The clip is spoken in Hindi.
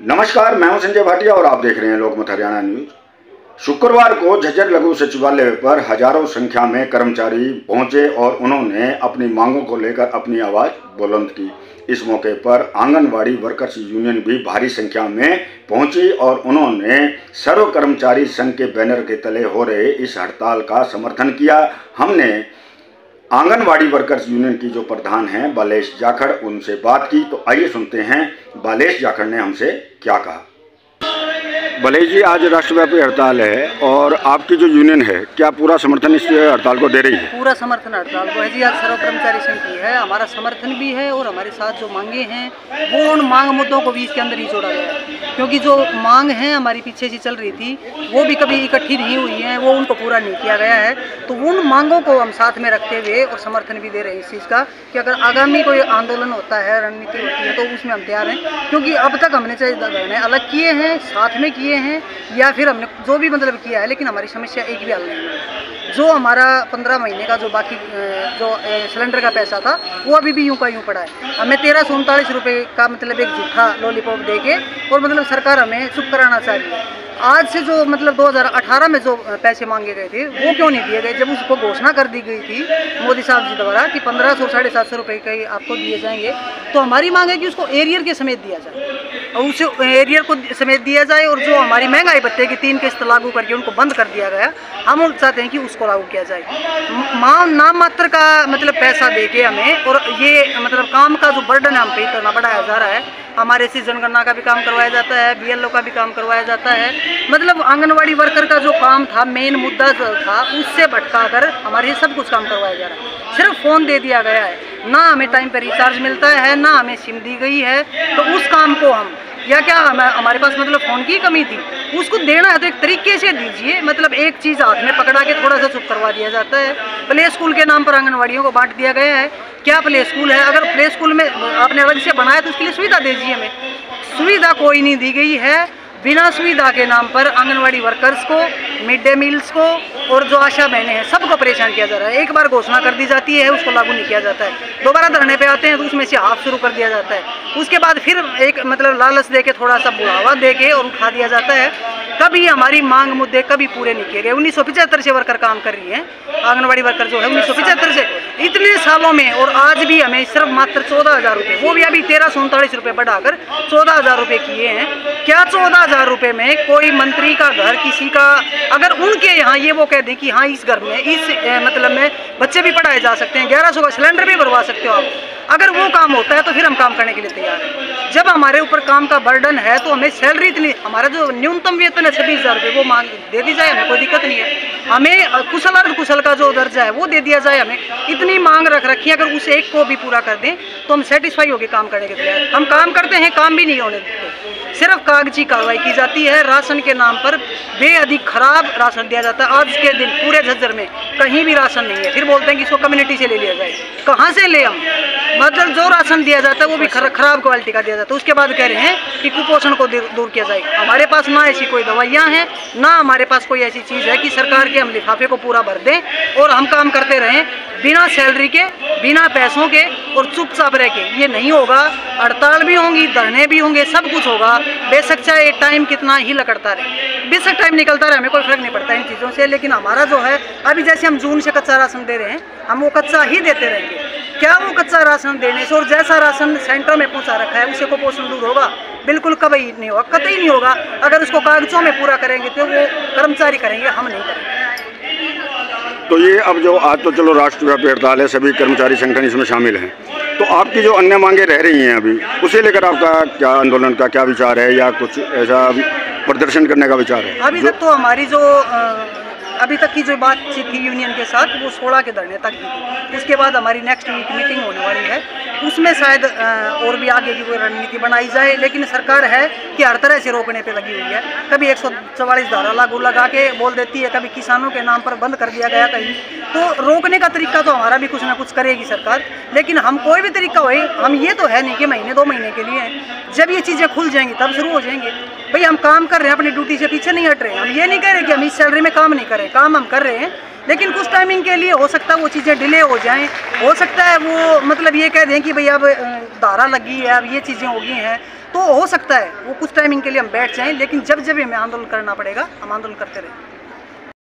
नमस्कार, मैं हूं संजय भाटिया और आप देख रहे हैं लोकमत हरियाणा न्यूज। शुक्रवार को झज्जर लघु सचिवालय पर हजारों संख्या में कर्मचारी पहुंचे और उन्होंने अपनी मांगों को लेकर अपनी आवाज बुलंद की। इस मौके पर आंगनवाड़ी वर्कर्स यूनियन भी भारी संख्या में पहुंची और उन्होंने सर्व कर्मचारी संघ के बैनर के तले हो रहे इस हड़ताल का समर्थन किया। हमने आंगनवाड़ी वर्कर्स यूनियन की जो प्रधान हैं बालेश जाखड़, उनसे बात की, तो आइए सुनते हैं बालेश जाखड़ ने हमसे क्या कहा। बालेश जी, आज राष्ट्रव्यापी हड़ताल है और आपकी जो यूनियन है क्या पूरा समर्थन इस हड़ताल को दे रही है? पूरा समर्थन हड़ताल को है जी। आज सर्व कर्मचारी संघ की है, हमारा समर्थन भी है और हमारे साथ जो मांगे हैं वो उन मांग मुद्दों को भी इसके अंदर ही जोड़ा गया है, क्योंकि जो मांग है हमारी पीछे से चल रही थी वो भी कभी इकट्ठी नहीं हुई है, वो उनको पूरा नहीं किया गया है। तो उन मांगों को हम साथ में रखते हुए और समर्थन भी दे रहे हैं इस चीज़ का कि अगर आगामी कोई आंदोलन होता है, रणनीति होती है, तो उसमें हम तैयार हैं। क्योंकि अब तक हमने चाहे धरने अलग किए हैं, साथ में किए हैं, या फिर हमने जो भी मतलब किया है, लेकिन हमारी समस्या एक भी हल नहीं है। जो हमारा 15 महीने का जो बाकी जो सिलेंडर का पैसा था वो अभी भी यूं का यूं पड़ा है। हमें 1339 रुपये का मतलब एक झूठा लॉलीपॉप दे के और मतलब सरकार हमें चुप कराना चाह रही है। आज से जो मतलब 2018 में जो पैसे मांगे गए थे वो क्यों नहीं दिए गए, जब उसको घोषणा कर दी गई थी मोदी साहब जी द्वारा कि 1500 750 रुपये के आपको दिए जाएंगे। तो हमारी मांग है कि उसको एरियर के समेत दिया जाए और उसे एरियर को समेत दिया जाए। और जो हमारी महंगाई भत्ते की 3 किस्त लागू करके उनको बंद कर दिया गया, हम चाहते हैं कि उसको लागू किया जाए। नाम मात्र का मतलब पैसा दे के हमें, और ये मतलब काम का जो बर्डन है हम पे इतना बढ़ाया जा रहा है। हमारे से जनगणना का भी काम करवाया जाता है, BLO का भी काम करवाया जाता है। मतलब आंगनवाड़ी वर्कर का जो काम था, मेन मुद्दा जो था, उससे भटका कर हमारे सब कुछ काम करवाया जा रहा है। सिर्फ फ़ोन दे दिया गया है, ना हमें टाइम पर रिचार्ज मिलता है, ना हमें सिम दी गई है। तो उस काम को हम या क्या हमारे पास मतलब फ़ोन की कमी थी, उसको देना है तो एक तरीके से दीजिए। मतलब एक चीज़ हाथ में पकड़ा के थोड़ा सा चुप करवा दिया जाता है। प्ले स्कूल के नाम पर आंगनवाड़ियों को बांट दिया गया है। क्या प्ले स्कूल है? अगर प्ले स्कूल में आपने अलग से बनाया तो उसके लिए सुविधा दीजिए। हमें सुविधा कोई नहीं दी गई है। बिना सुविधा के नाम पर आंगनवाड़ी वर्कर्स को, मिड डे मील्स को और जो आशा बहनें हैं सबको परेशान किया जा रहा है। एक बार घोषणा कर दी जाती है, उसको लागू नहीं किया जाता है। दोबारा धरने पे आते हैं तो उसमें से हाफ शुरू कर दिया जाता है। उसके बाद फिर एक मतलब लालच दे के थोड़ा सा बुढ़ावा दे के और उठा दिया जाता है। कभी हमारी मांग मुद्दे कभी पूरे नहीं किए गए। 1975 से वर्कर काम कर रही है, आंगनवाड़ी वर्कर जो है 1975 से, इतने सालों में, और आज भी हमें सिर्फ मात्र 14,000 रुपये, वो भी अभी 1339 रुपये बढ़ाकर 14,000 रुपये किए हैं। क्या 14,000 रुपये में कोई मंत्री का घर, किसी का, अगर उनके यहाँ ये वो कह दें कि हाँ इस घर में इस मतलब में बच्चे भी पढ़ाए जा सकते हैं, 1100 का सिलेंडर भी भरवा सकते हो आप, अगर वो काम होता है तो फिर हम काम करने के लिए तैयार हैं। जब हमारे ऊपर काम का बर्डन है तो हमें सैलरी इतनी, हमारा जो न्यूनतम वेतन है 26,000 रुपये, वो मांग दे दी जाए, हमें कोई दिक्कत नहीं है। हमें कुशल अर्ध कुशल का जो दर्जा है वो दे दिया जाए। हमें इतनी मांग रख रखी है, अगर उस एक को भी पूरा कर दें तो हम सेटिस्फाई होकर काम करने के लिए। हम काम करते हैं, काम भी नहीं होने देते, सिर्फ कागजी कार्रवाई की जाती है। राशन के नाम पर बेअधिक खराब राशन दिया जाता है। आज के दिन पूरे झज्जर में कहीं भी राशन नहीं है, फिर बोलते हैं कि इसको कम्युनिटी से ले लिया जाए। कहाँ से ले हम? मतलब जो राशन दिया जाता है वो भी खराब क्वालिटी का दिया जाता है। उसके बाद कह रहे हैं कि कुपोषण को दूर किया जाए। हमारे पास ना ऐसी कोई दवाइयाँ हैं, ना हमारे पास कोई ऐसी चीज़ है कि सरकार के हम लिफाफे को पूरा भर दें और हम काम करते रहें बिना सैलरी के, बिना पैसों के और चुपचाप रह के। ये नहीं होगा। हड़ताल भी होंगी, धरने भी होंगे, सब कुछ होगा। बेशक चाहे टाइम कितना ही लगता रहे, बेशक टाइम निकलता रहे, हमें कोई फर्क नहीं पड़ता इन चीज़ों से। लेकिन हमारा जो है, अभी जैसे हम जून से कच्चा राशन दे रहे हैं, हम वो कच्चा ही देते रहेंगे। क्या वो कच्चा राशन देने से और जैसा राशन सेंटर में पहुंचा रखा है उससे कुपोषण दूर होगा? बिल्कुल कभी नहीं होगा, कतई नहीं होगा। अगर उसको कागजों में पूरा करेंगे तो वो कर्मचारी करेंगे, हम नहीं करेंगे। तो ये अब जो आज तो चलो राष्ट्रव्यापी हड़ताल है, सभी कर्मचारी संगठन इसमें शामिल हैं, तो आपकी जो अन्य मांगे रह रही हैं अभी, उसे लेकर आपका क्या आंदोलन का क्या विचार है या कुछ ऐसा प्रदर्शन करने का विचार है? अभी तक तो हमारी जो अभी तक की जो बातचीत थी यूनियन के साथ वो 16 के धरने तक की। उसके बाद हमारी नेक्स्ट वीक मीटिंग होने वाली है, उसमें शायद और भी आगे की कोई रणनीति बनाई जाए। लेकिन सरकार है कि हर तरह से रोकने पे लगी हुई है। कभी 144 धारा लागू लगा के बोल देती है, कभी किसानों के नाम पर बंद कर दिया गया कहीं। तो रोकने का तरीका तो हमारा भी कुछ ना कुछ करेगी सरकार, लेकिन हम कोई भी तरीका हो, हम ये तो है नहीं कि महीने 2 महीने के लिए हैं। जब ये चीज़ें खुल जाएंगी तब शुरू हो जाएंगे। भाई हम काम कर रहे हैं, अपनी ड्यूटी से पीछे नहीं हट रहे हैं। हम ये नहीं कह रहे कि हम इस सैलरी में काम नहीं करें, काम हम कर रहे हैं, लेकिन कुछ टाइमिंग के लिए हो सकता है वो चीज़ें डिले हो जाएं। हो सकता है वो मतलब ये कह दें कि भाई अब धारा लगी है, अब ये चीज़ें हो गई हैं, तो हो सकता है वो कुछ टाइमिंग के लिए हम बैठ जाएं, लेकिन जब जब हमें आंदोलन करना पड़ेगा हम आंदोलन करते रहें।